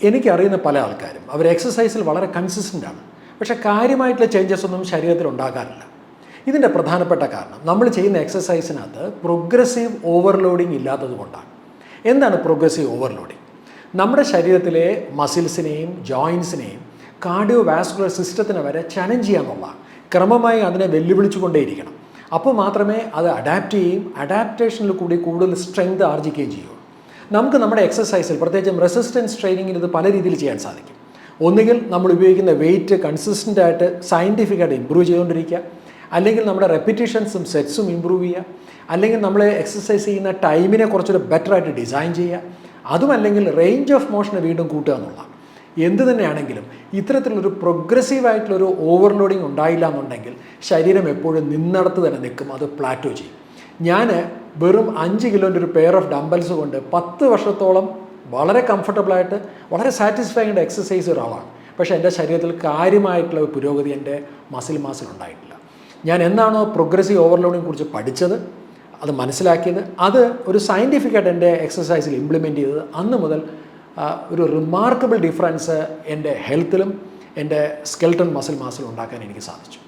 എനിക്കറിയുന്ന പല ആൾക്കാരും അവർ എക്സസൈസിൽ വളരെ കൺസിസ്റ്റൻ്റ് ആണ്, പക്ഷേ കാര്യമായിട്ടുള്ള ചേഞ്ചസ് ഒന്നും ശരീരത്തിൽ ഉണ്ടാകാറില്ല. ഇതിൻ്റെ പ്രധാനപ്പെട്ട കാരണം നമ്മൾ ചെയ്യുന്ന എക്സസൈസിനകത്ത് പ്രോഗ്രസീവ് ഓവർലോഡിങ് ഇല്ലാത്തത് കൊണ്ടാണ്. എന്താണ് പ്രോഗ്രസീവ് ഓവർലോഡിങ്? നമ്മുടെ ശരീരത്തിലെ മസിൽസിനെയും ജോയിൻസിനെയും കാർഡിയോ വാസ്കുലർ സിസ്റ്റത്തിനെ വരെ ചലഞ്ച് ചെയ്യാന്നുള്ളതാണ്. ക്രമമായി അതിനെ വെല്ലുവിളിച്ചുകൊണ്ടേയിരിക്കണം. അപ്പോൾ മാത്രമേ അത് അഡാപ്റ്റ് ചെയ്യുകയും അഡാപ്റ്റേഷനിൽ കൂടി കൂടുതൽ സ്ട്രെങ്ത് ആർജിക്കുകയും ചെയ്യുള്ളൂ. നമുക്ക് നമ്മുടെ എക്സസൈസിൽ, പ്രത്യേകിച്ചും റെസിസ്റ്റൻസ് ട്രെയിനിങ്ങിൽ, ഇത് പല രീതിയിൽ ചെയ്യാൻ സാധിക്കും. ഒന്നുകിൽ നമ്മൾ ഉപയോഗിക്കുന്ന വെയിറ്റ് കൺസിസ്റ്റൻ്റ് ആയിട്ട് സയൻറ്റിഫിക്കായിട്ട് ഇമ്പ്രൂവ് ചെയ്തുകൊണ്ടിരിക്കുക, അല്ലെങ്കിൽ നമ്മുടെ റെപ്പിറ്റേഷൻസും സെറ്റ്സും ഇമ്പ്രൂവ് ചെയ്യുക, അല്ലെങ്കിൽ നമ്മൾ എക്സസൈസ് ചെയ്യുന്ന ടൈമിനെ കുറച്ചുകൂടെ ബെറ്ററായിട്ട് ഡിസൈൻ ചെയ്യുക, അതുമല്ലെങ്കിൽ റേഞ്ച് ഓഫ് മോഷനെ വീണ്ടും കൂട്ടുക എന്നുള്ളതാണ്. എന്ത് തന്നെയാണെങ്കിലും ഇത്തരത്തിലൊരു പ്രോഗ്രസീവായിട്ടുള്ളൊരു ഓവർലോഡിങ് ഉണ്ടായില്ല എന്നുണ്ടെങ്കിൽ ശരീരം എപ്പോഴും നിന്നിടത്ത് തന്നെ നിൽക്കും, അത് പ്ലാറ്റോ ചെയ്യും. ഞാൻ വെറും 5 കിലോൻ്റെ ഒരു പെയർ ഓഫ് ഡംബൽസ് കൊണ്ട് 10 വർഷത്തോളം വളരെ കംഫർട്ടബിളായിട്ട് വളരെ സാറ്റിസ്ഫൈഡ് എക്സസൈസ് ഒരാളാണ്. പക്ഷേ എൻ്റെ ശരീരത്തിൽ കാര്യമായിട്ടുള്ള പുരോഗതി എൻ്റെ മസിൽ മാസിൽ ഉണ്ടായിട്ടില്ല. ഞാൻ എന്നാണോ പ്രോഗ്രസീവ് ഓവർലോഡിനെ കുറിച്ച് പഠിച്ചത്, അത് മനസ്സിലാക്കിയത്, അത് ഒരു സയൻറ്റിഫിക്കായിട്ട് എൻ്റെ എക്സസൈസിൽ ഇംപ്ലിമെൻറ്റ് ചെയ്തത്, അന്ന് മുതൽ ഒരു റിമാർക്കബിൾ ഡിഫറൻസ് എൻ്റെ ഹെൽത്തിലും എൻ്റെ സ്കെൽട്ടൺ മസിൽ മാസിലും ഉണ്ടാക്കാൻ എനിക്ക് സാധിച്ചു.